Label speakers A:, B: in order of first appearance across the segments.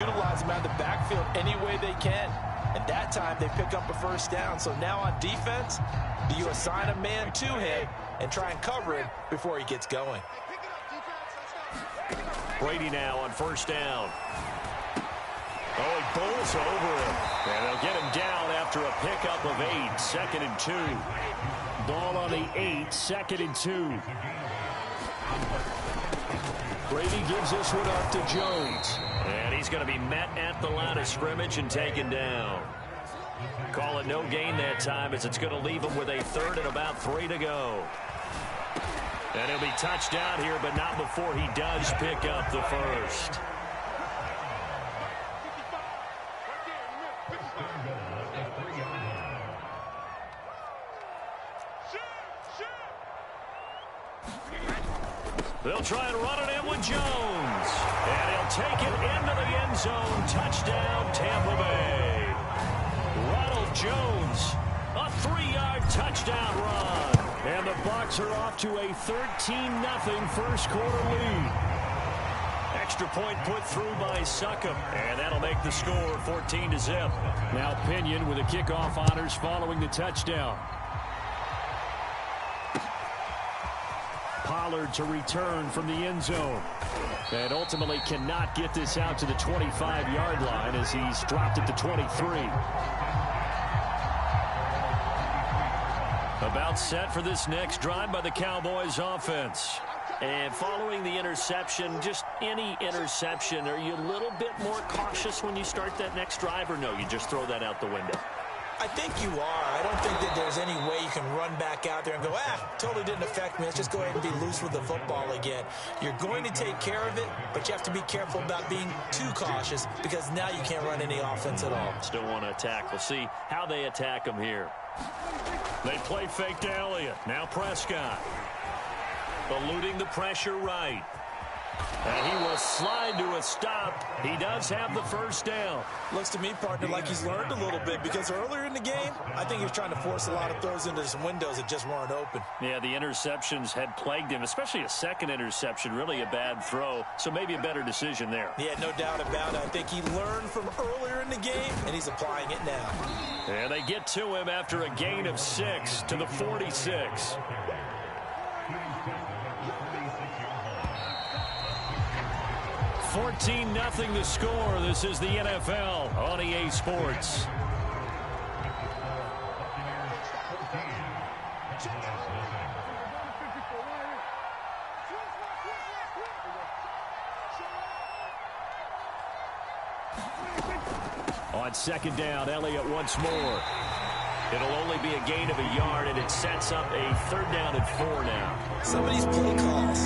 A: Utilize him out of the backfield any way they can. And that time they pick up a first down. So now on defense, do you assign a man to him and try and cover him before he gets going?
B: Brady now on first down. Oh, he bowls over him. And they'll get him down after a pickup of 8. 2nd and 2. Ball on the 8. 2nd and 2. Brady gives this one up to Jones. And he's going to be met at the line of scrimmage and taken down. Call it no gain that time as it's going to leave him with a 3rd and about 3 to go. And he'll be touched down here, but not before he does pick up the first. They'll try and run it in with Jones. And he'll take it into the end zone. Touchdown, Tampa Bay. Ronald Jones, a 3-yard touchdown run. And the Bucs are off to a 13-0 first quarter lead. Extra point put through by Succop. And that'll make the score 14-0.
C: Now Pinion with the kickoff honors following the touchdown. Pollard to return from the end zone. And ultimately cannot get this out to the 25-yard line as he's dropped it to 23.
B: About set for this next drive by the Cowboys offense. And following the interception, just any interception, are you a little bit more cautious when you start that next drive, or no, you just throw that out the window?
A: I think you are. I don't think that there's any way you can run back out there and go, totally didn't affect me. Let's just go ahead and be loose with the football again. You're going to take care of it, but you have to be careful about being too cautious because now you can't run any offense at all.
B: Still want to attack. We'll see how they attack him here. They play fake to Elliott. Now Prescott. Eluding the pressure right. And he will slide to a stop. He does have the first down.
A: Looks to me, partner, like he's learned a little bit because earlier in the game, I think he was trying to force a lot of throws into some windows that just weren't open.
B: Yeah, the interceptions had plagued him, especially a second interception, really a bad throw. So maybe a better decision there.
A: Yeah, no doubt about it. I think he learned from earlier in the game, and he's applying it now.
B: And they get to him after a gain of 6 to the 46. 14-0 the score. This is the NFL on EA Sports. On second down, Elliott once more. It'll only be a gain of a yard, and it sets up a 3rd down and 4 now.
A: Some of these play calls,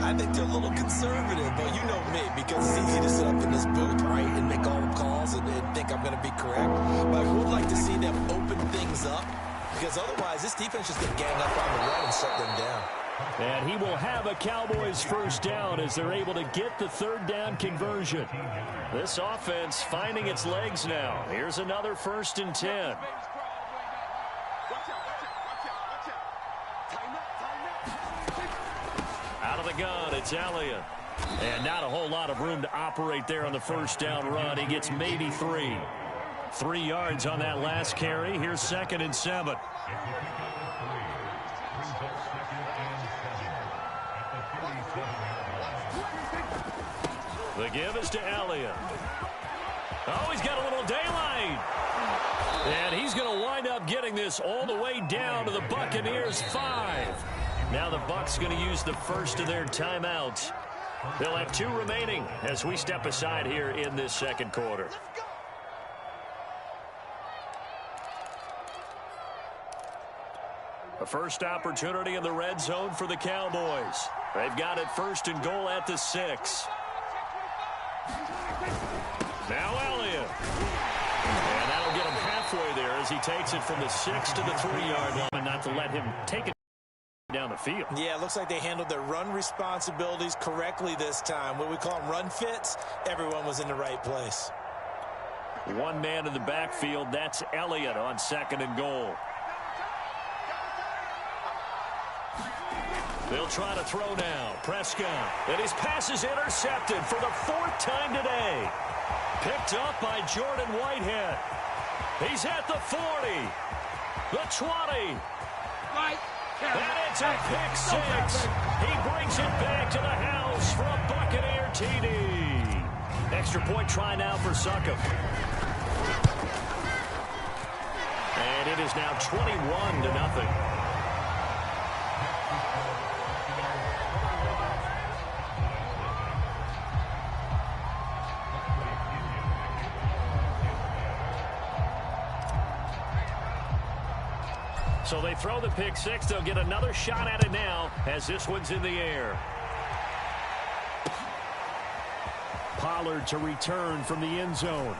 A: I think they're a little conservative, but you know me, because it's easy to sit up in this booth, right, and make all the calls and think I'm going to be correct. But I would like to see them open things up, because otherwise this defense just going to gang up on the run and shut them down.
B: And he will have a Cowboys first down as they're able to get the 3rd down conversion. This offense finding its legs now. Here's another 1st and 10. Out of the gun, it's Elliott. And not a whole lot of room to operate there on the first down run. He gets maybe 3. 3 yards on that last carry. Here's 2nd and 7. The give is to Elliott. Oh, he's got a little daylight. And he's going to wind up getting this all the way down to the Buccaneers' 5. Now the Bucs going to use the first of their timeouts. They'll have 2 remaining as we step aside here in this second quarter. A first opportunity in the red zone for the Cowboys. They've got it 1st and goal at the 6. Now Elliott. And that'll get him halfway there as he takes it from the 6 to the 3-yard line. And not to let him take it down the field.
A: Yeah, it looks like they handled their run responsibilities correctly this time. What we call them run fits, everyone was in the right place.
B: One man in the backfield, that's Elliott on 2nd and goal. They'll try to throw now. Prescott. And his pass is intercepted for the 4th time today. Picked up by Jordan Whitehead. He's at the 40, the 20. And it's a pick six. He brings it back to the house for a Buccaneer TD. Extra point try now for Succop. And it is now 21-0. So they throw the pick six. They'll get another shot at it now as this one's in the air. Pollard to return from the end zone.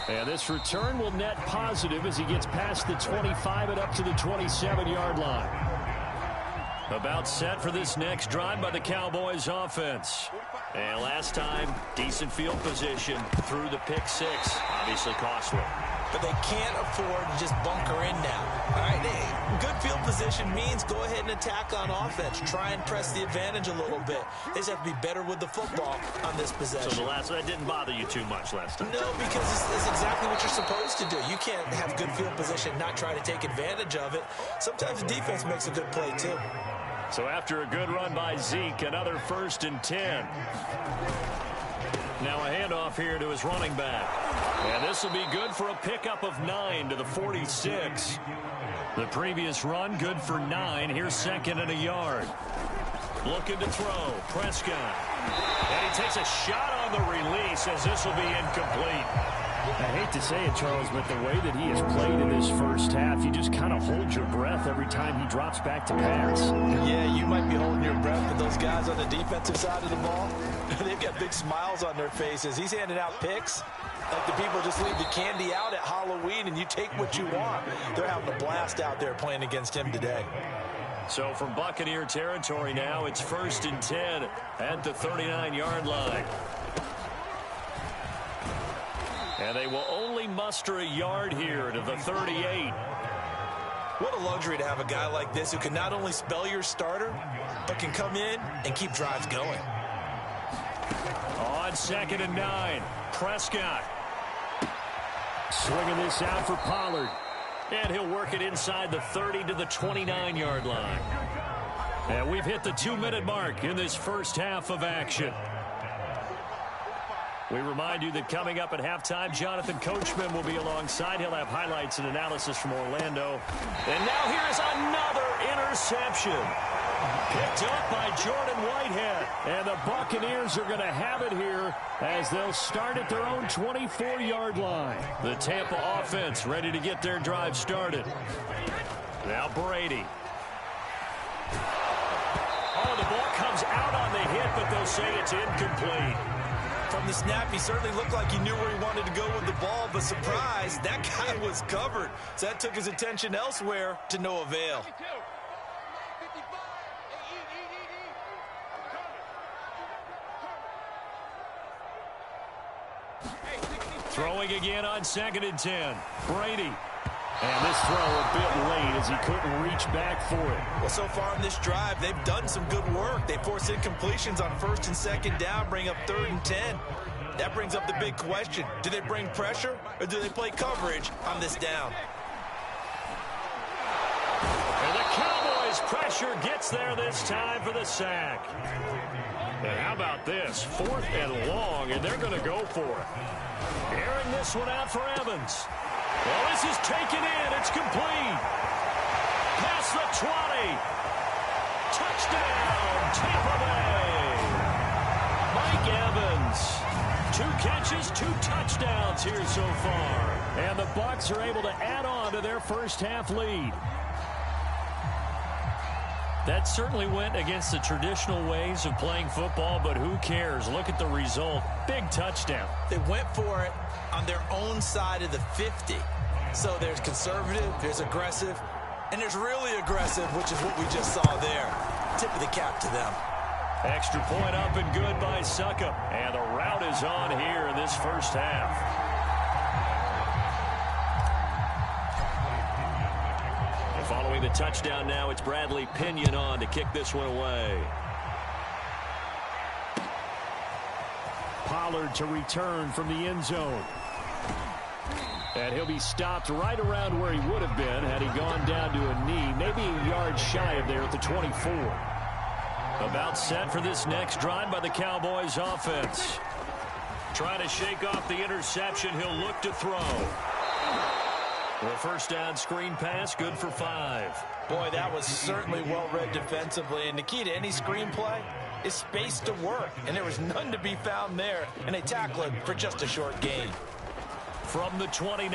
B: And this return will net positive as he gets past the 25 and up to the 27-yard line. About set for this next drive by the Cowboys offense. And last time, decent field position through the pick six. Obviously costly.
A: But they can't afford to just bunker in now. All right, good field position means go ahead and attack on offense. Try and press the advantage a little bit. They just have to be better with the football on this possession.
B: So that didn't bother you too much last time?
A: No, because it's exactly what you're supposed to do. You can't have good field position and not try to take advantage of it. Sometimes the defense makes a good play, too.
B: So after a good run by Zeke, another 1st and 10. Now a handoff here to his running back. And this will be good for a pickup of 9 to the 46. The previous run, good for 9. Here's 2nd and a yard. Looking to throw. Prescott. And he takes a shot on the release as this will be incomplete.
C: I hate to say it, Charles, but the way that he has played in this first half, you just kind of hold your breath every time he drops back to pass.
A: Yeah, you might be holding your breath, but those guys on the defensive side of the ball, they've got big smiles on their faces. He's handing out picks like the people just leave the candy out at Halloween and you take what you want. They're having a blast out there playing against him today.
B: So from Buccaneer territory now, it's 1st and 10 at the 39-yard line. And they will only muster a yard here to the 38.
A: What a luxury to have a guy like this who can not only spell your starter, but can come in and keep drives going.
B: On 2nd and 9, Prescott.
C: Swinging this out for Pollard.
B: And he'll work it inside the 30 to the 29-yard line. And we've hit the 2-minute mark in this first half of action. We remind you that coming up at halftime, Jonathan Coachman will be alongside. He'll have highlights and analysis from Orlando. And now here is another interception. Picked up by Jordan Whitehead.
C: And the Buccaneers are going to have it here as they'll start at their own 24-yard line.
B: The Tampa offense ready to get their drive started. Now Brady. Oh, the ball comes out on the hit, but they'll say it's incomplete.
A: From the snap, he certainly looked like he knew where he wanted to go with the ball, but surprise, that guy was covered. So that took his attention elsewhere to no avail.
B: Throwing again on 2nd and 10. Brady.
C: And this throw a bit late as he couldn't reach back for it.
A: Well, so far in this drive, they've done some good work. They force incompletions on 1st and 2nd down, bring up 3rd and 10. That brings up the big question. Do they bring pressure or do they play coverage on this down?
B: And the Cowboys' pressure gets there this time for the sack. And how about this? 4th and long, and they're going to go for it. Airing this one out for Evans. Well, this is taken in. It's complete. Past the 20. Touchdown, Tampa Bay. Mike Evans. 2 catches, 2 touchdowns here so far.
C: And the Bucs are able to add on to their first half lead.
B: That certainly went against the traditional ways of playing football, but who cares? Look at the result. Big touchdown.
A: They went for it on their own side of the 50. So there's conservative, there's aggressive, and there's really aggressive, which is what we just saw there. Tip of the cap to them.
B: Extra point up and good by Succop. And the route is on here in this first half. Following the touchdown now, it's Bradley Pinion on to kick this one away.
C: Pollard to return from the end zone. And he'll be stopped right around where he would have been had he gone down to a knee, maybe a yard shy of there at the 24. About set for this next drive by the Cowboys offense. Trying to shake off the interception, he'll look to throw. The first down screen pass, good for 5.
A: Boy, that was certainly well read defensively. And the key to any screenplay is space to work. And there was none to be found there. And they tackle it for just a short gain.
B: From the 29,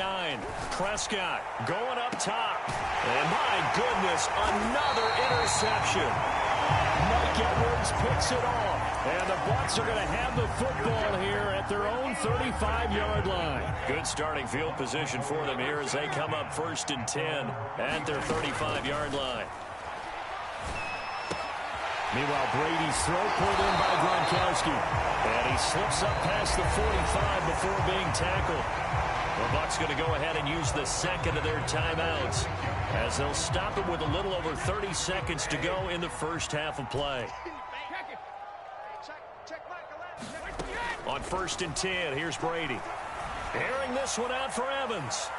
B: Prescott going up top. And my goodness, another interception.
C: Mike Edwards picks it off. And the Bucs are going to have the football here at their own 35-yard line.
B: Good starting field position for them here as they come up 1st and 10 at their 35-yard line.
C: Meanwhile, Brady's throw pulled in by Gronkowski.
B: And he slips up past the 45 before being tackled. The Bucs going to go ahead and use the second of their timeouts as they'll stop it with a little over 30 seconds to go in the first half of play. On 1st and 10, here's Brady. Airing this one out for Evans.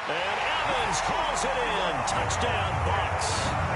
B: And Evans calls it in. Touchdown, Bucs.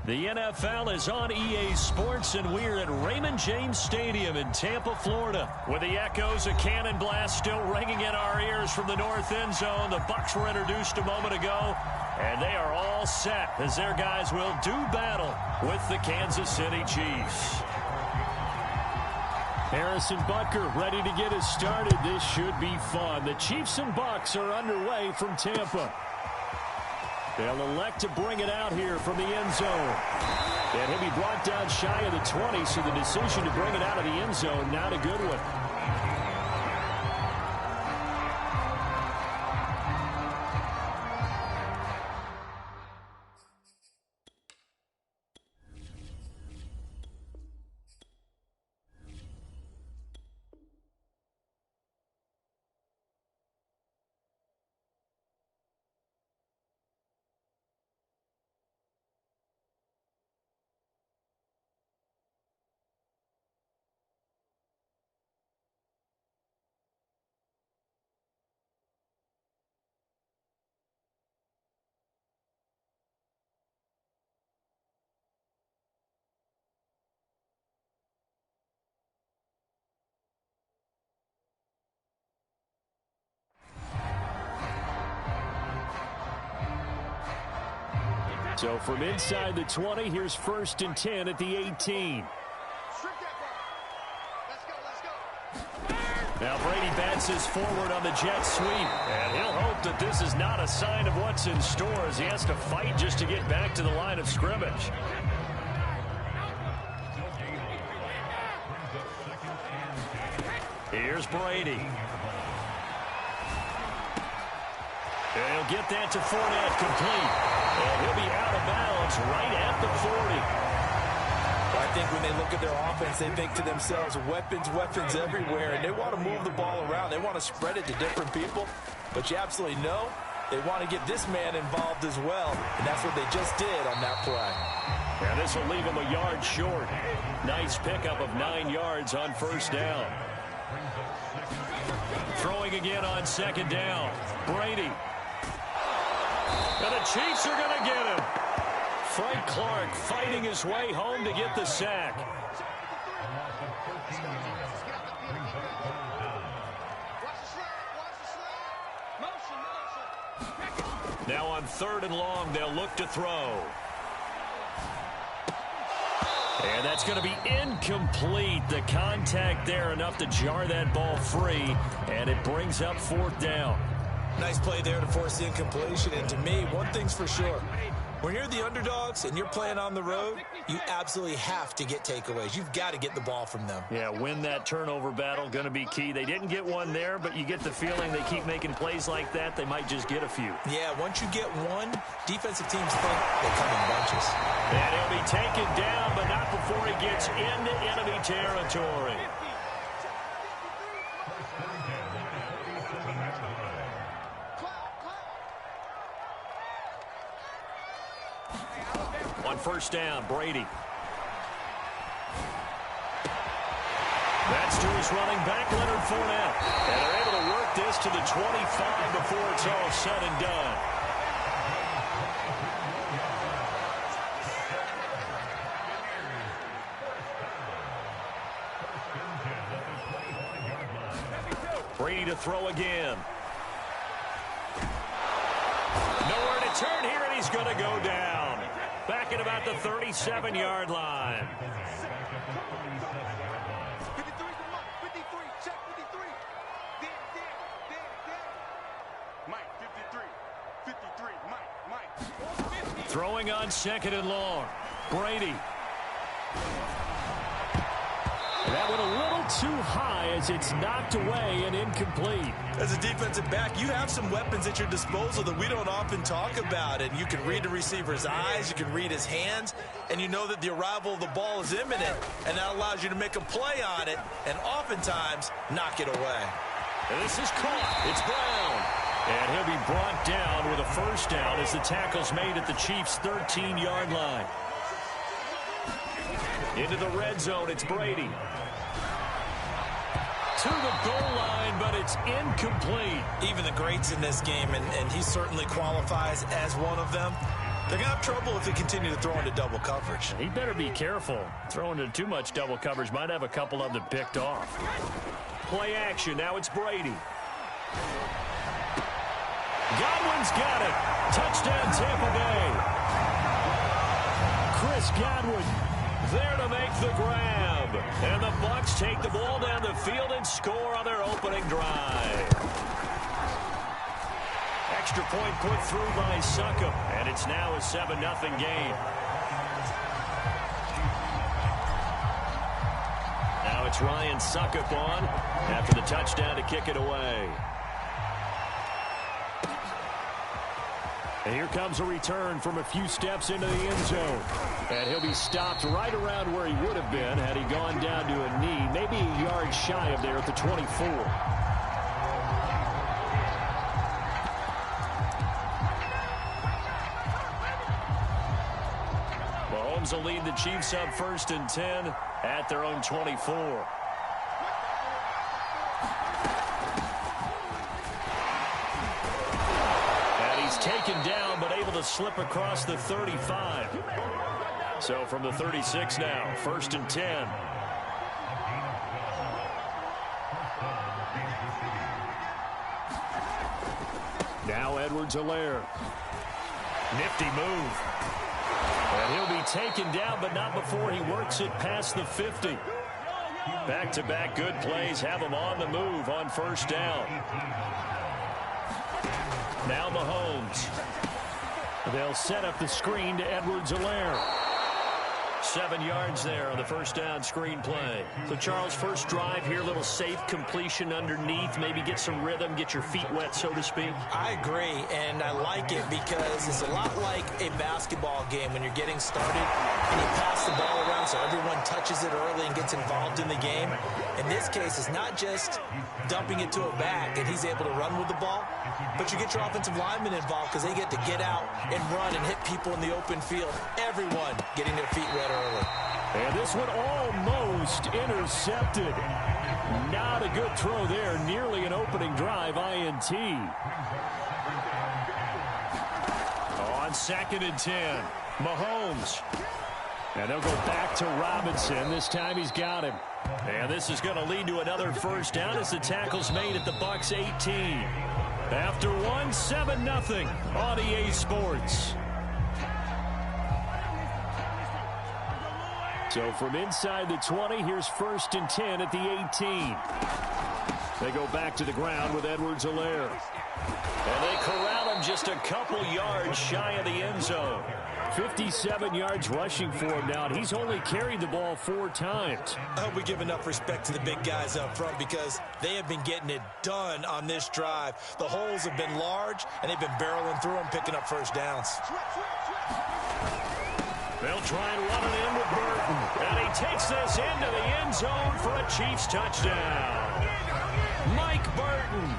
B: The NFL is on EA Sports, and we're at Raymond James Stadium in Tampa, Florida. With the echoes of cannon blast still ringing in our ears from the north end zone, the Bucs were introduced a moment ago, and they are all set as their guys will do battle with the Kansas City Chiefs.
C: Harrison Butker ready to get us started. This should be fun. The Chiefs and Bucs are underway from Tampa. They'll elect to bring it out here from the end zone. And he'll be brought down shy of the 20, so the decision to bring it out of the end zone, not a good one. So from inside the 20, here's 1st and 10 at the 18.
B: Now Brady bats his forward on the jet sweep, and he'll hope that this is not a sign of what's in store as he has to fight just to get back to the line of scrimmage. Here's Brady. And he'll get that to Fournette, complete. And he'll be out of bounds right at the 40.
A: I think when they look at their offense, they think to themselves, weapons, weapons everywhere, and they want to move the ball around. They want to spread it to different people, but you absolutely know they want to get this man involved as well, and that's what they just did on that play.
B: And this will leave him a yard short. Nice pickup of 9 yards on 1st down. Throwing again on 2nd down. Brady. And the Chiefs are going to get him. Frank Clark fighting his way home to get the sack. Now on 3rd and long, they'll look to throw. And that's going to be incomplete. The contact there enough to jar that ball free, and it brings up 4th down.
A: Nice play there to force the incompletion. And to me, one thing's for sure. When you're the underdogs and you're playing on the road, you absolutely have to get takeaways. You've got to get the ball from them.
B: Yeah, win that turnover battle, going to be key. They didn't get one there, but you get the feeling they keep making plays like that, they might just get a few.
A: Yeah, once you get one, defensive teams think they come in bunches.
B: And he'll be taken down, but not before he gets into enemy territory. On 1st down, Brady. That's to his running back, Leonard Fournette. And they're able to work this to the 25 before it's all said and done. Brady to throw again. Nowhere to turn here, and he's going to go down. Back at about the 37-yard line.
D: 53, check 53. Mike, 53, Mike.
B: Throwing on 2nd and long. Brady. That went a little too high as it's knocked away and incomplete.
A: As a defensive back, you have some weapons at your disposal that we don't often talk about. And you can read the receiver's eyes, you can read his hands, and you know that the arrival of the ball is imminent. And that allows you to make a play on it and oftentimes knock it away.
B: And this is caught. It's Brown. And he'll be brought down with a 1st down as the tackle's made at the Chiefs' 13-yard line. Into the red zone, it's Brady. To the goal line, but it's incomplete.
A: Even the greats in this game, and he certainly qualifies as one of them, They're going to have trouble if they continue to throw into double coverage.
C: He better be careful. Throwing into too much double coverage might have a couple of them picked off. Play action. Now it's Brady. Godwin's got it. Touchdown, Tampa Bay. Chris Godwin there to make the grab. And the Bucs take the ball down the field and score on their opening drive. Extra point put through by Succop, and it's now a 7-0 game. Now it's Ryan Succop on after the touchdown to kick it away. And here comes a return from a few steps into the end zone. And he'll be stopped right around where he would have been had he gone down to a knee, maybe a yard shy of there at the 24. Mahomes will lead the Chiefs up 1st and 10 at their own 24. Taken down, but able to slip across the 35. So from the 36 now, 1st and 10. Now Edwards-Helaire. Nifty move. And he'll be taken down, but not before he works it past the 50. Back-to-back good plays have him on the move on 1st down. Now Mahomes. They'll set up the screen to Edwards-Helaire. 7 yards there on the 1st down screen play. So, Charles, first drive here, little safe completion underneath. Maybe get some rhythm, get your feet wet, so to speak.
A: I agree, and I like it because it's a lot like a basketball game when you're getting started and you pass the ball around so everyone touches it early and gets involved in the game. In this case, it's not just dumping it to a back and he's able to run with the ball, but you get your offensive linemen involved because they get to get out and run and hit people in the open field. Everyone getting their feet wet early.
C: And this one almost intercepted. Not a good throw there. Nearly an opening drive INT. On 2nd and 10. Mahomes. And they'll go back to Robinson. This time he's got him. And this is going to lead to another 1st down as the tackle's made at the Bucs 18. After one, 7-0 on EA Sports. So from inside the 20, here's 1st and 10 at the 18. They go back to the ground with Edwards-Helaire. And they corral him just a couple yards shy of the end zone. 57 yards rushing for him now, and he's only carried the ball 4 times.
A: I hope we give enough respect to the big guys up front because they have been getting it done on this drive. The holes have been large, and they've been barreling through them, picking up 1st downs.
C: They'll try and run it in with Burton. And he takes this into the end zone for a Chiefs touchdown. Mike Burton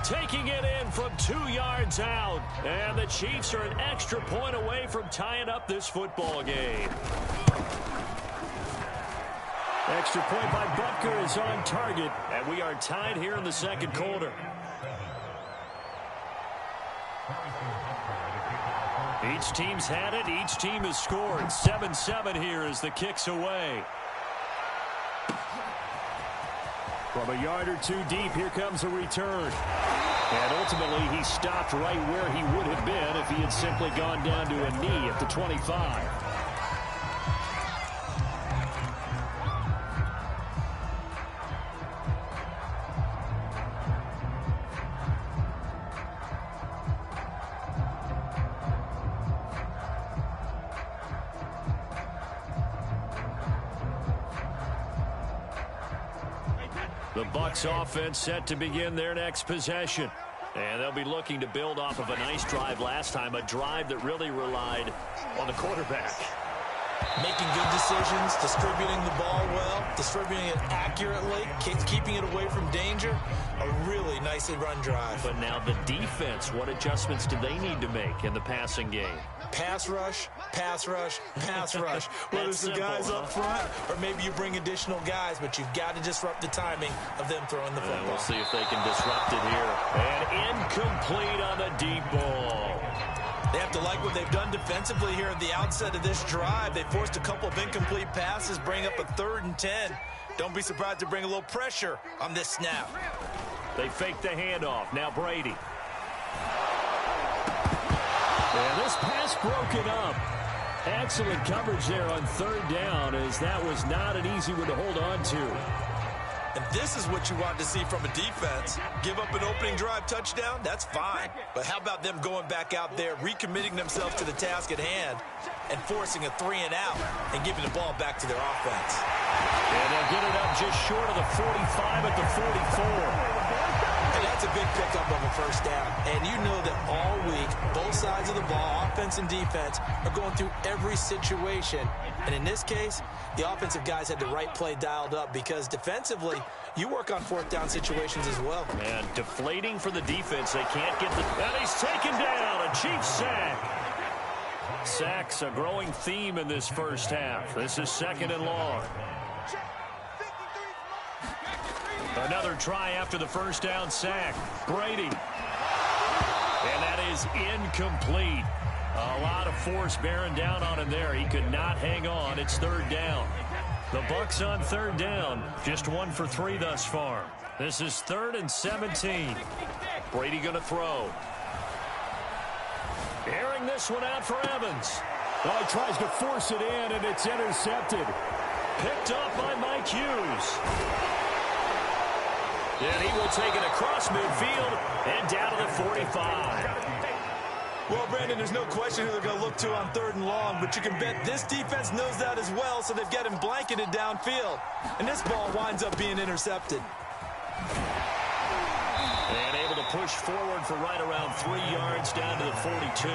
C: taking it in from 2 yards out. And the Chiefs are an extra point away from tying up this football game. Extra point by Butker is on target. And we are tied here in the 2nd quarter. Each team's had it. Each team has scored. 7-7 here as the kick's away. From a yard or 2 deep, here comes a return. And ultimately, he stopped right where he would have been if he had simply gone down to a knee at the 25. The Bucs offense set to begin their next possession. And they'll be looking to build off of a nice drive last time, a drive that really relied on the quarterback.
A: Making good decisions, distributing the ball well, distributing it accurately, keeping it away from danger. A really nicely run drive.
C: But now the defense, what adjustments do they need to make in the passing game?
A: Pass rush, pass rush, pass rush. Whether it's the guys up front or maybe you bring additional guys, but you've got to disrupt the timing of them throwing the football.
C: We'll see if they can disrupt it here. And incomplete on the deep ball.
A: They have to like what they've done defensively here at the outset of this drive. They forced a couple of incomplete passes, bring up a 3rd and 10. Don't be surprised to bring a little pressure on this snap.
C: They fake the handoff. Now Brady. And this pass broken up. Excellent coverage there on 3rd down, as that was not an easy one to hold on to.
A: And this is what you want to see from a defense. Give up an opening drive touchdown, that's fine. But how about them going back out there, recommitting themselves to the task at hand, and forcing a 3-and-out and giving the ball back to their offense.
C: And they'll get it up just short of the 45 at the 44.
A: And that's a big pickup of a first down. And you know that all week, both sides of the ball, offense and defense, are going through every situation. And in this case, the offensive guys had the right play dialed up, because defensively, you work on 4th down situations as well.
C: And deflating for the defense. They can't get the... And he's taken down. A Chiefs sack. Sacks a growing theme in this first half. This is 2nd and long. Another try after the first down sack. Brady. And that is incomplete. A lot of force bearing down on him there. He could not hang on. It's 3rd down. The Bucs on 3rd down. Just 1 for 3 thus far. This is 3rd and 17. Brady going to throw. Airing this one out for Evans. Oh, he tries to force it in, and it's intercepted. Picked up by Mike Hughes. And he will take it across midfield and down to the 45.
A: Well, Brandon, there's no question who they're going to look to on 3rd and long, but you can bet this defense knows that as well, so they've got him blanketed downfield. And this ball winds up being intercepted.
C: And able to push forward for right around 3 yards down to the 42.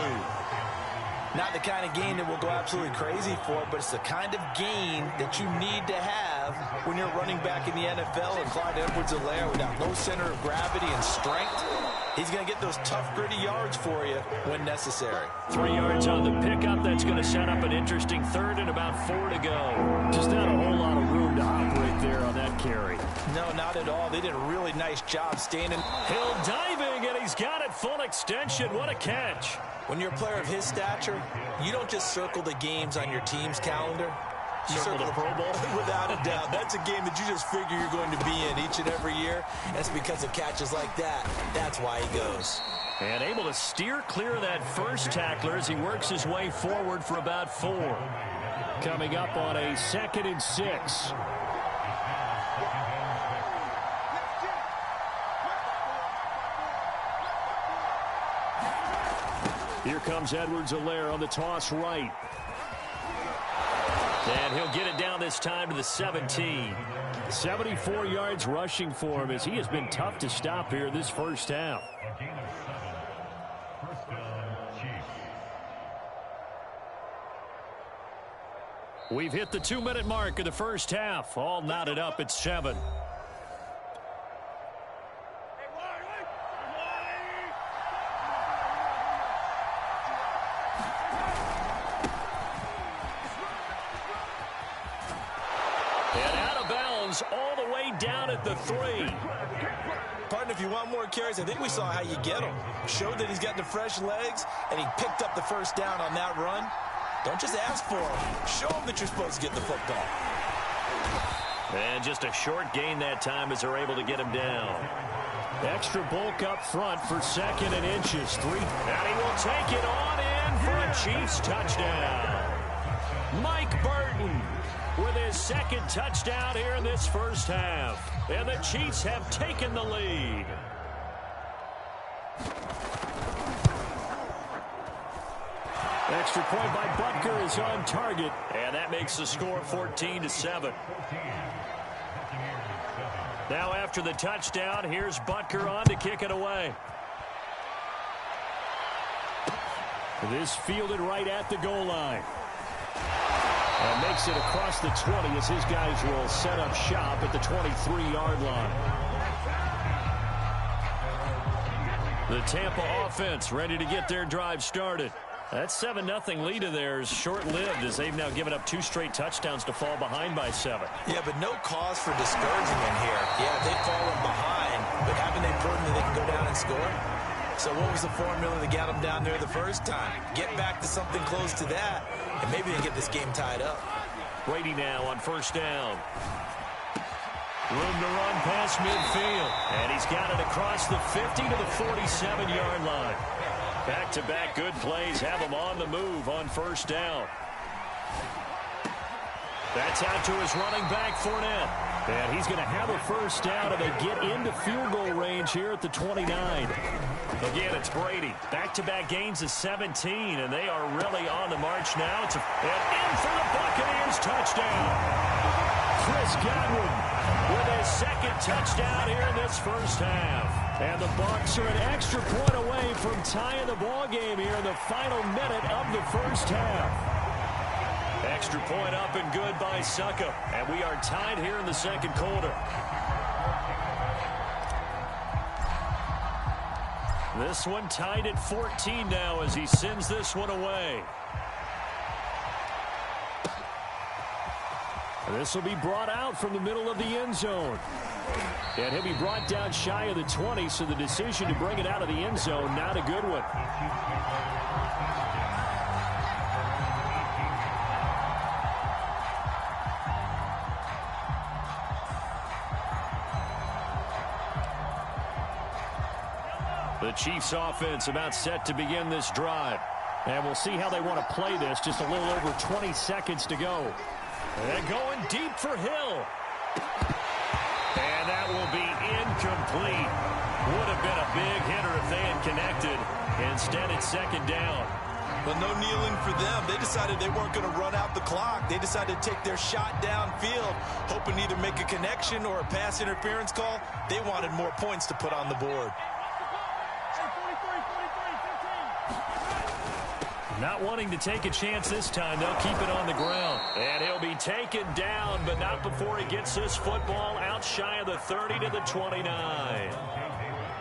A: Not the kind of gain that we'll go absolutely crazy for, but it's the kind of gain that you need to have when you're running back in the NFL. And Clyde Edwards-Helaire, with that low center of gravity and strength, he's going to get those tough, gritty yards for you when necessary.
C: 3 yards on the pickup. That's going to set up an interesting 3rd and about 4 to go. Just not a whole lot of room to operate there on that carry.
A: No, not at all. They did a really nice job staying in.
C: Hill diving, and he's got it full extension. What a catch.
A: When you're a player of his stature, you don't just circle the games on your team's calendar. You
C: circle the Pro Bowl?
A: Without a doubt. That's a game that you just figure you're going to be in each and every year. That's because of catches like that. That's why he goes.
C: And able to steer clear of that first tackler as he works his way forward for about 4. Coming up on a 2nd and 6. Here comes Edwards-Helaire on the toss right. And he'll get it down this time to the 17. 74 yards rushing for him, as he has been tough to stop here this first half. We've hit the 2-minute mark of the first half. All knotted up at 7. All the way down at the 3.
A: Partner, if you want more carries, I think we saw how you get them. Showed that he's got the fresh legs, and he picked up the first down on that run. Don't just ask for him. Show him that you're supposed to get the football.
C: And just a short gain that time as they're able to get him down. Extra bulk up front for 2nd and inches. 3. And he will take it on in for a Chiefs touchdown. Mike Burton with his 2nd touchdown here in this first half. And the Chiefs have taken the lead. Extra point by Butker is on target. And that makes the score 14-7. Now after the touchdown, here's Butker on to kick it away. This fielded right at the goal line. And makes it across the 20 as his guys will set up shop at the 23-yard line. The Tampa offense ready to get their drive started. That 7-0 lead of theirs short-lived as they've now given up 2 straight touchdowns to fall behind by 7.
A: Yeah, but no cause for discouragement here. Yeah, they've fallen behind, but haven't they proven that they can go down and score? So what was the formula that got them down there the first time? Get back to something close to that, and maybe they get this game tied up.
B: Brady now on first down. Room to run past midfield. And he's got it across the 50 to the 47-yard line. Back-to-back good plays have him on the move on first down. That's out to his running back, Fournette. And he's going to have a first down, and they get into field goal range here at the 29. Again, it's Brady. Back-to-back gains of 17, and they are really on the march now. And in for the Buccaneers touchdown. Chris Godwin with his second touchdown here in this first half. And the Bucs are an extra point away from tying the ball game here in the final minute of the first half. Extra point up and good by Succop. And we are tied here in the second quarter. This one tied at 14 now as he sends this one away. This will be brought out from the middle of the end zone. And he'll be brought down shy of the 20, so the decision to bring it out of the end zone, not a good one. The Chiefs offense about set to begin this drive. And we'll see how they want to play this. Just a little over 20 seconds to go. And going deep for Hill. And that will be incomplete. Would have been a big hitter if they had connected. Instead, it's second down.
A: But no kneeling for them. They decided they weren't going to run out the clock. They decided to take their shot downfield, hoping to either make a connection or a pass interference call. They wanted more points to put on the board.
B: Not wanting to take a chance this time, they'll keep it on the ground. And he'll be taken down, but not before he gets this football out shy of the 30 to the 29.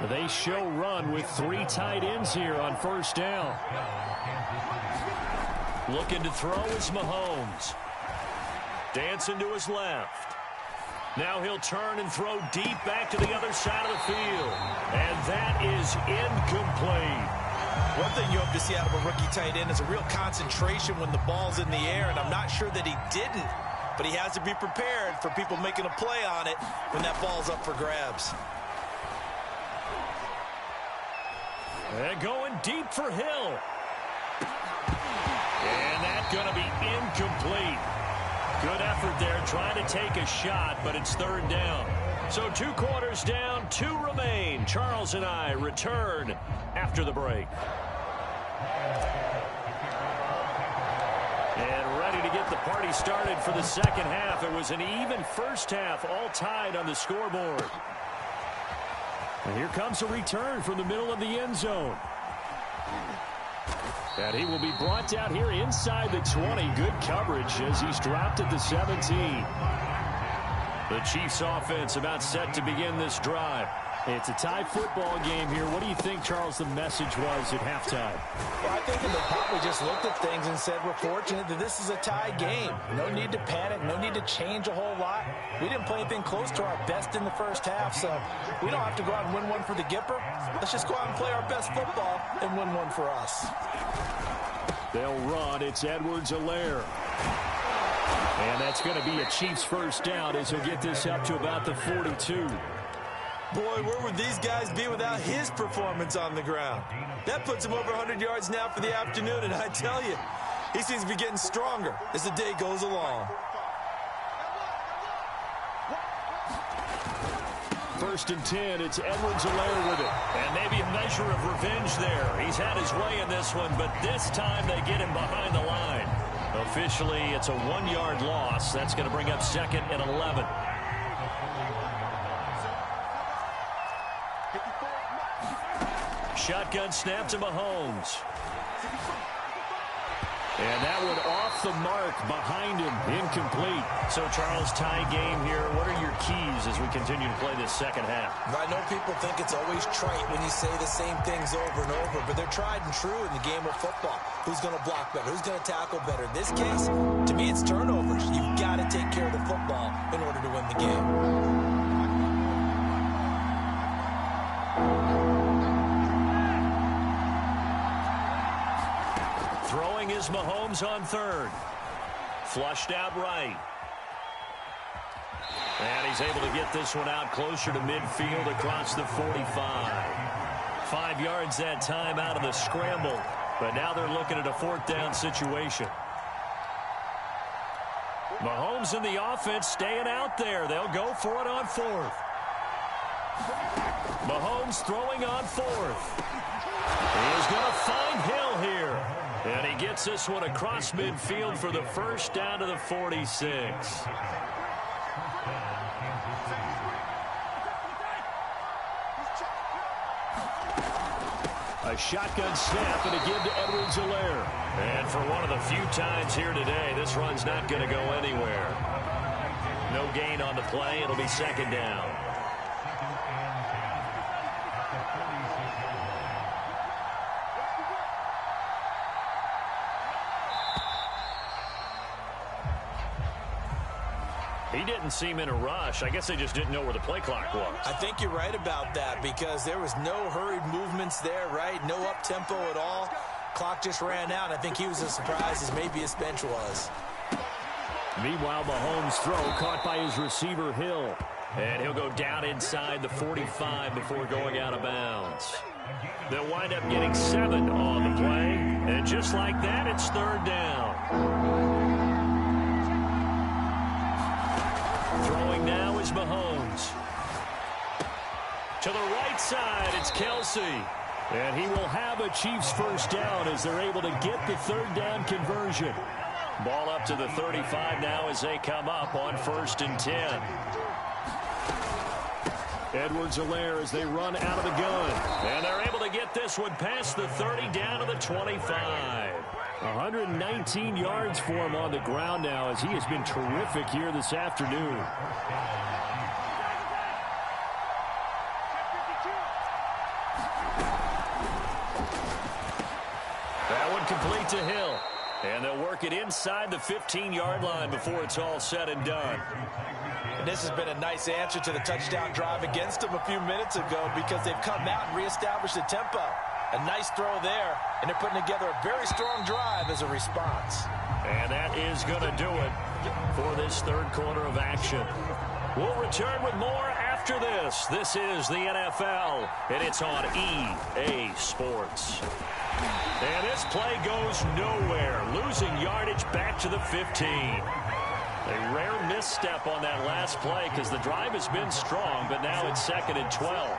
B: They show run with 3 tight ends here on first down. Looking to throw is Mahomes. Dancing to his left. Now he'll turn and throw deep back to the other side of the field. And that is incomplete.
A: One thing you hope to see out of a rookie tight end is a real concentration when the ball's in the air, and I'm not sure that he didn't, but he has to be prepared for people making a play on it when that ball's up for grabs.
B: And going deep for Hill. And that's going to be incomplete. Good effort there trying to take a shot, but it's third down. So 2 quarters down, 2 remain. Charles and I return after the break. And ready to get the party started for the second half. It was an even first half, all tied on the scoreboard. And here comes a return from the middle of the end zone. And he will be brought down here inside the 20. Good coverage as he's dropped at the 17. The Chiefs offense about set to begin this drive. It's a tie football game here. What do you think, Charles, the message was at halftime?
A: Well, I think they probably just looked at things and said, we're fortunate that this is a tie game. No need to panic. No need to change a whole lot. We didn't play anything close to our best in the first half, so we don't have to go out and win one for the Gipper. Let's just go out and play our best football and win one for us.
B: They'll run. It's Edwards-Helaire. And that's going to be a Chiefs first down as he'll get this up to about the 42.
A: Boy, where would these guys be without his performance on the ground? That puts him over 100 yards now for the afternoon, and I tell you, he seems to be getting stronger as the day goes along.
B: First and 10, it's Edwards-Helaire with it. And maybe a measure of revenge there. He's had his way in this one, but this time they get him behind the line. Officially, it's a 1-yard loss. That's going to bring up second and 11. Shotgun snap to Mahomes. And that one off the mark behind him. Incomplete. So, Charles, tie game here. What are your keys as we continue to play this second half?
A: I know people think it's always trite when you say the same things over and over, but they're tried and true in the game of football. Who's going to block better? Who's going to tackle better? In this case, to me, it's turnovers. You've got to take care of the football in order to win the game.
B: Throwing is Mahomes on third. Flushed out right. And he's able to get this one out closer to midfield across the 45. 5 yards that time out of the scramble. But now they're looking at a 4th down situation. Mahomes and the offense staying out there. They'll go for it on 4th. Mahomes throwing on 4th. He's going to find Hill here. And he gets this one across midfield for the first down to the 46. A shotgun snap and a give to Edwards-Helaire. And for one of the few times here today, this run's not going to go anywhere. No gain on the play. It'll be 2nd down. He didn't seem in a rush. I guess they just didn't know where the play clock was.
A: I think you're right about that because there was no hurried movements there, right? No up-tempo at all. Clock just ran out. I think he was as surprised as maybe his bench was.
C: Meanwhile, Mahomes' throw caught by his receiver, Hill.
B: And he'll go down inside the 45 before going out of bounds. They'll wind up getting 7 on the play. And just like that, it's 3rd down. Throwing now is Mahomes. To the right side, it's Kelce.
C: And he will have a Chiefs first down as they're able to get the 3rd down conversion.
B: Ball up to the 35 now as they come up on 1st and 10.
C: Edwards-Helaire as they run out of the gun.
B: And they're able to get this one past the 30 down to the 25.
C: 119 yards for him on the ground now as he has been terrific here this afternoon.
B: That one complete to Hill. And they'll work it inside the 15-yard line before it's all said and done.
A: And this has been a nice answer to the touchdown drive against them a few minutes ago because they've come out and reestablished the tempo. A nice throw there, and they're putting together a very strong drive as a response.
B: And that is going to do it for this 3rd quarter of action. We'll return with more after this. This is the NFL, and it's on EA Sports. And this play goes nowhere, losing yardage back to the 15. A rare misstep on that last play because the drive has been strong, but now it's 2nd and 12.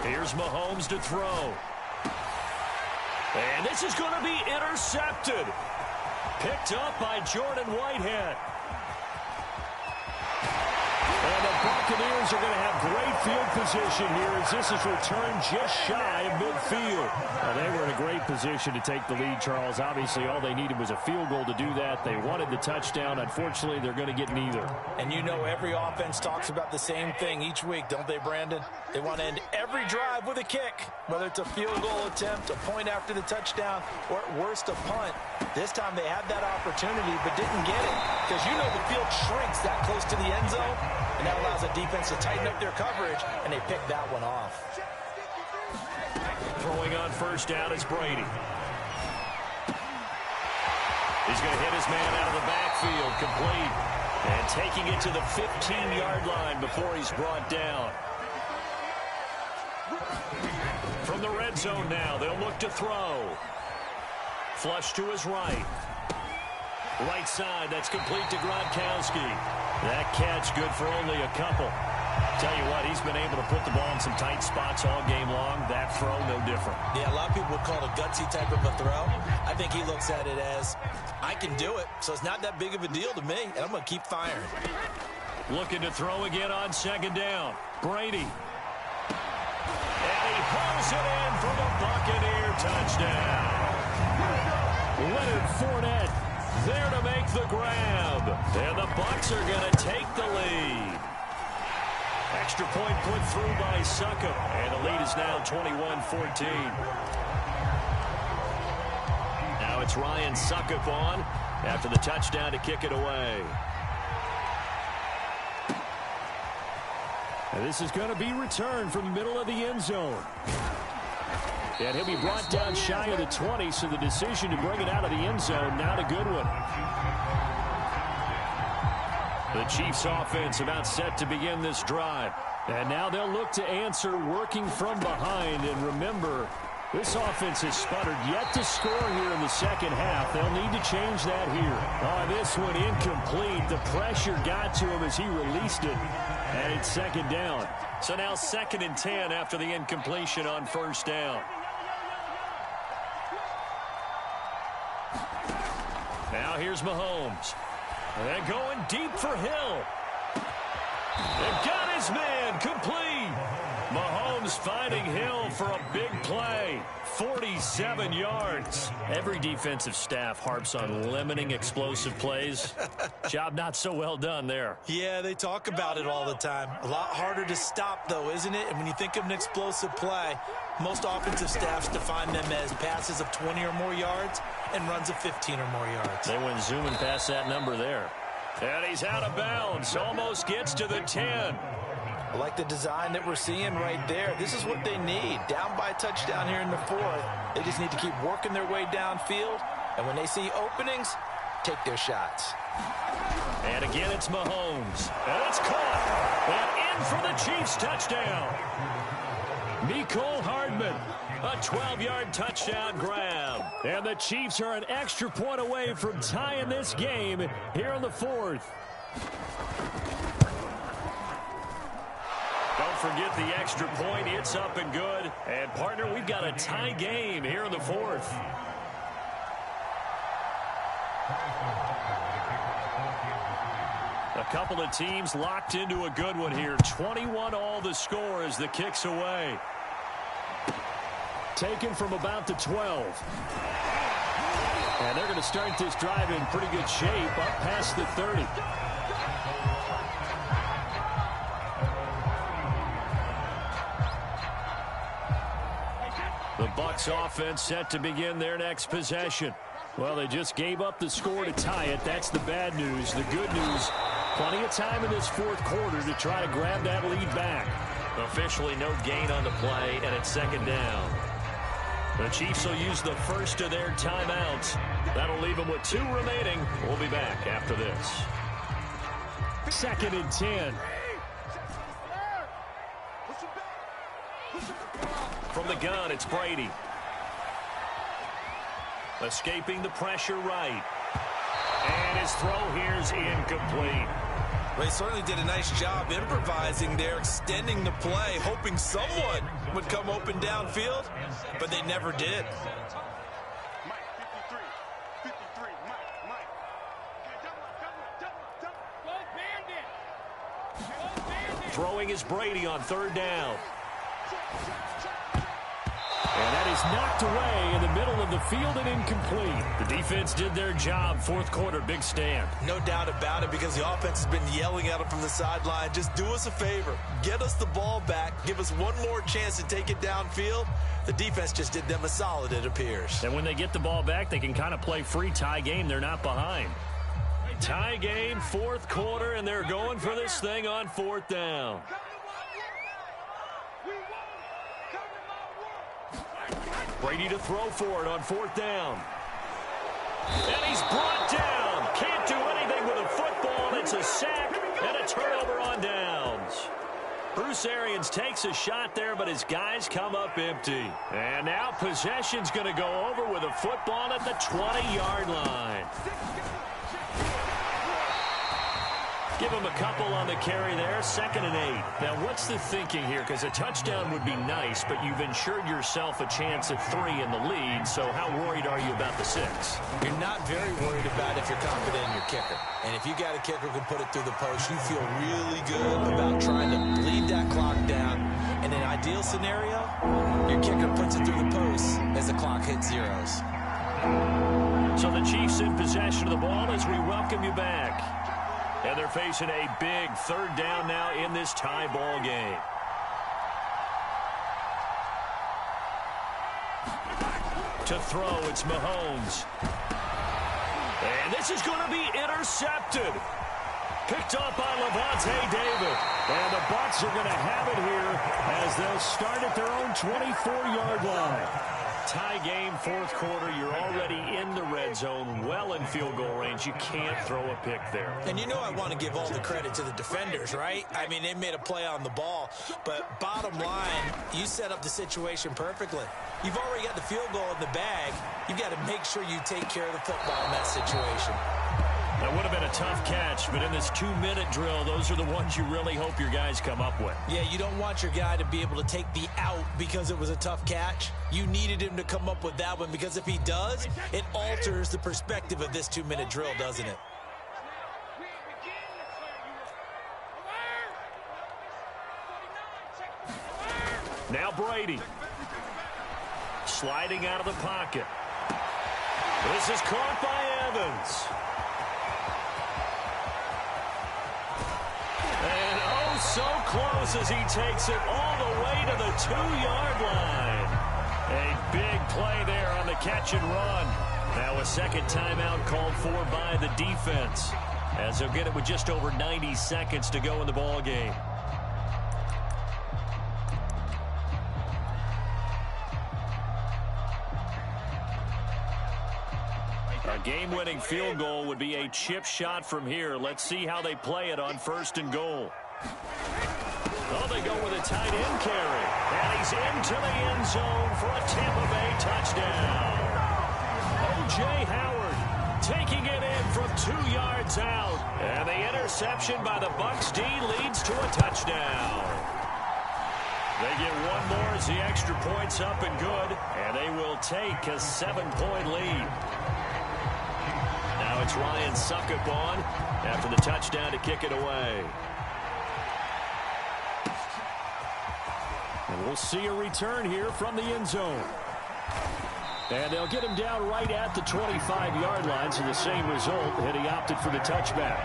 B: Here's Mahomes to throw. And this is going to be intercepted. Picked up by Jordan Whitehead.
C: And the Buccaneers are going to have great field position here as this is returned just shy of midfield. Well, they were in a great position to take the lead, Charles. Obviously, all they needed was a field goal to do that. They wanted the touchdown. Unfortunately, they're going to get neither.
A: And you know every offense talks about the same thing each week, don't they, Brandon? They want to end every drive with a kick, whether it's a field goal attempt, a point after the touchdown, or at worst a punt. This time they had that opportunity but didn't get it because you know the field shrinks that close to the end zone, and that allows the defense to tighten up their coverage, and they picked that one off.
B: Throwing on 1st down is Brady. He's going to hit his man out of the backfield, complete. And taking it to the 15-yard line before he's brought down. From the red zone now, they'll look to throw. Flush to his right. Right side, that's complete to Gronkowski. That catch good for only a couple. Tell you what, he's been able to put the ball in some tight spots all game long. That throw, no different.
A: Yeah, a lot of people would call it a gutsy type of a throw. I think he looks at it as, I can do it, so it's not that big of a deal to me, and I'm going to keep firing.
B: Looking to throw again on 2nd down. Brady. And he pulls it in for the Buccaneer touchdown.
C: Leonard Fournette
B: there to make the grab. And the Bucs are going to take the lead. Extra point put through by Succop. And the lead is now 21-14. Now it's Ryan Succop on after the touchdown to kick it away.
C: And this is going to be returned from the middle of the end zone. And he'll be brought down shy of the 20, so the decision to bring it out of the end zone, not a good one. The Chiefs offense about set to begin this drive. And now they'll look to answer working from behind. And remember, this offense has sputtered yet to score here in the second half. They'll need to change that here. Oh, this one incomplete. The pressure got to him as he released it. And it's second down. So now 2nd and 10 after the incompletion on first down. Now here's Mahomes. And going deep for Hill. And got his man complete. Mahomes finding Hill for a big play. 47 yards. Every defensive staff harps on limiting explosive plays. Job not so well done there.
A: Yeah, they talk about it all the time. A lot harder to stop, though, isn't it? And when you think of an explosive play, most offensive staffs define them as passes of 20 or more yards and runs of 15 or more yards.
C: They went zooming past that number there. And he's out of bounds. Almost gets to the 10.
A: I like the design that we're seeing right there. This is what they need. Down by a touchdown here in the 4th. They just need to keep working their way downfield. And when they see openings, take their shots.
C: And again, it's Mahomes. And it's caught. And in for the Chiefs touchdown. Mecole Hardman. A 12-yard touchdown grab. And the Chiefs are an extra point away from tying this game here in the 4th. Don't forget the extra point. It's up and good. And, partner, we've got a tie game here in the 4th. A couple of teams locked into a good one here. 21 all the score as the kick's away. Taken from about the 12. And they're going to start this drive in pretty good shape up past the 30. The Bucs offense set to begin their next possession. Well, they just gave up the score to tie it. That's the bad news. The good news, plenty of time in this 4th quarter to try to grab that lead back. Officially no gain on the play, and it's 2nd down. The Chiefs will use the first of their timeouts. That'll leave them with 2 remaining. We'll be back after this. 2nd and 10. From the gun, it's Brady. Escaping the pressure right. And his throw here's incomplete.
A: They certainly did a nice job improvising there, extending the play, hoping someone would come open downfield, but they never did.
D: Mike, 53. 53. Mike. Double.
C: Throwing is Brady on 3rd down. And that is knocked away in the middle of the field and incomplete. The defense did their job. 4th quarter, big stand.
A: No doubt about it, because the offense has been yelling at them from the sideline. Just do us a favor. Get us the ball back. Give us one more chance to take it downfield. The defense just did them a solid, it appears.
C: And when they get the ball back, they can kind of play free tie game. They're not behind. Tie game, 4th quarter, and they're going for this thing on 4th down. Brady to throw for it on 4th down. And he's brought down. Can't do anything with a football. It's a sack and a turnover on downs. Bruce Arians takes a shot there, but his guys come up empty. And now possession's going to go over with a football at the 20-yard line. Give him a couple on the carry there, 2nd and 8. Now, what's the thinking here? Because a touchdown would be nice, but you've ensured yourself a chance at 3 in the lead, so how worried are you about the 6?
A: You're not very worried about if you're confident in your kicker. And if you got a kicker who can put it through the post, you feel really good about trying to bleed that clock down. In an ideal scenario, your kicker puts it through the post as the clock hits zeros.
C: So the Chiefs in possession of the ball as we welcome you back. And they're facing a big 3rd down now in this tie ball game. To throw, it's Mahomes. And this is going to be intercepted. Picked off by Lavonte David. And the Bucs are going to have it here as they'll start at their own 24-yard line. Tie game, fourth quarter. You're already in the red zone, well in field goal range. You can't throw a pick there.
A: And you know I want to give all the credit to the defenders, right? I mean, they made a play on the ball. But bottom line, you set up the situation perfectly. You've already got the field goal in the bag. You've got to make sure you take care of the football in that situation.
C: That would have been a tough catch, but in this 2-minute drill, those are the ones you really hope your guys come up with.
A: Yeah, you don't want your guy to be able to take the out because it was a tough catch. You needed him to come up with that one because if he does, it alters the perspective of this 2-minute drill, doesn't it?
C: Now Brady. Sliding out of the pocket. This is caught by Evans. And oh, so close as he takes it all the way to the 2-yard line. A big play there on the catch and run. Now a second timeout called for by the defense, as they'll get it with just over 90 seconds to go in the ball game. A game-winning field goal would be a chip shot from here. Let's see how they play it on 1st and goal. Oh, they go with a tight end carry. And he's into the end zone for a Tampa Bay touchdown. O.J. Howard taking it in from 2 yards out. And the interception by the Bucs D leads to a touchdown. They get one more as the extra point's up and good. And they will take a 7-point lead. Now it's Ryan Succop on after the touchdown to kick it away. And we'll see a return here from the end zone. And they'll get him down right at the 25-yard line, so the same result, and he opted for the touchback.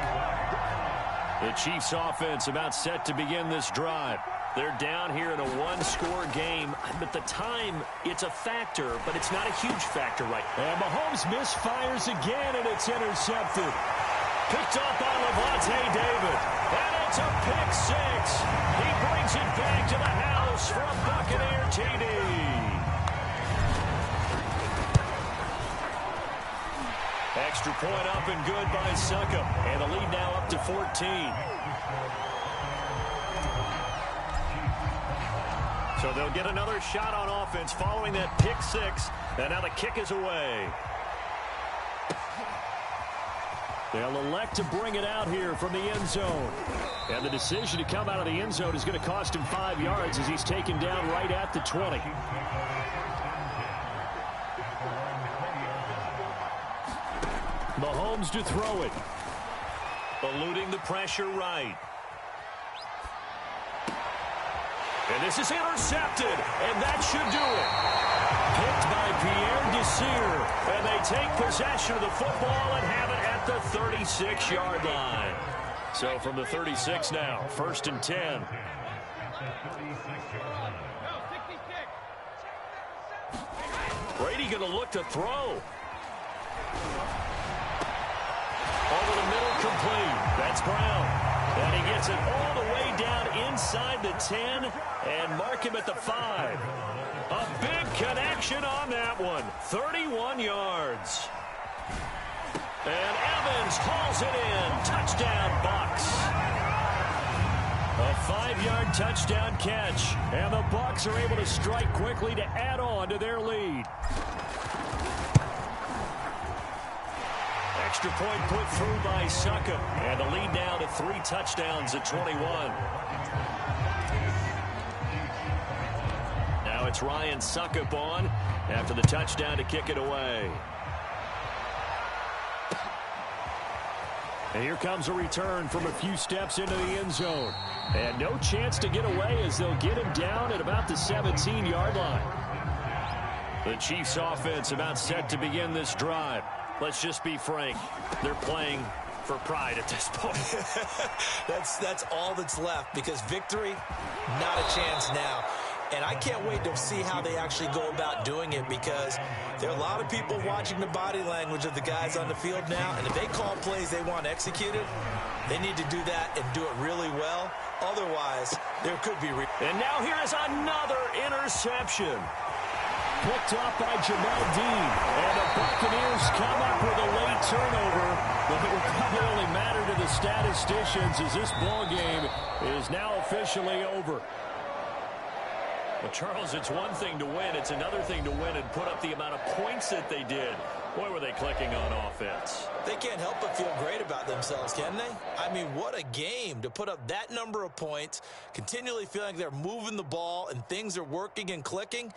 C: The Chiefs offense about set to begin this drive. They're down here in a one-score game. But the time, it's a factor, but it's not a huge factor right now. And Mahomes misfires again, and it's intercepted. Picked off by Lavonte David. And it's a pick six. He brings it back to the house for a Buccaneer TD. Extra point up and good by Succop. And the lead now up to 14. So they'll get another shot on offense following that pick six. And now the kick is away. They'll elect to bring it out here from the end zone. And the decision to come out of the end zone is going to cost him 5 yards as he's taken down right at the 20. Mahomes to throw it. Eluding the pressure right. And this is intercepted, and that should do it. Picked by Pierre Desir, and they take possession of the football and have it at the 36-yard line. So from the 36 now, 1st and 10. Brady going to look to throw. Over the middle, complete. That's Brown. And he gets it all the way down inside the 10 and mark him at the 5. A big connection on that one. 31 yards. And Evans hauls it in. Touchdown, Bucs. A 5-yard touchdown catch. And the Bucs are able to strike quickly to add on to their lead. Extra point put through by Succop. And the lead now to 3 touchdowns at 21. Now it's Ryan Succop on after the touchdown to kick it away. And here comes a return from a few steps into the end zone. And no chance to get away as they'll get him down at about the 17-yard line. The Chiefs offense about set to begin this drive. Let's just be frank. They're playing for pride at this point.
A: That's all that's left because victory, not a chance now. And I can't wait to see how they actually go about doing it, because there are a lot of people watching the body language of the guys on the field now, and if they call plays they want executed, they need to do that and do it really well. Otherwise, there could be...
B: And now here is another interception.
C: Picked off by Jamel Dean. And the Buccaneers come up with a late turnover, but it will probably only matter to the statisticians as this ball game is now officially over.
B: Well, Charles, it's one thing to win. It's another thing to win and put up the amount of points that they did. Boy, were they clicking on offense.
A: They can't help but feel great about themselves, can they? I mean, what a game to put up that number of points, continually feeling like they're moving the ball and things are working and clicking.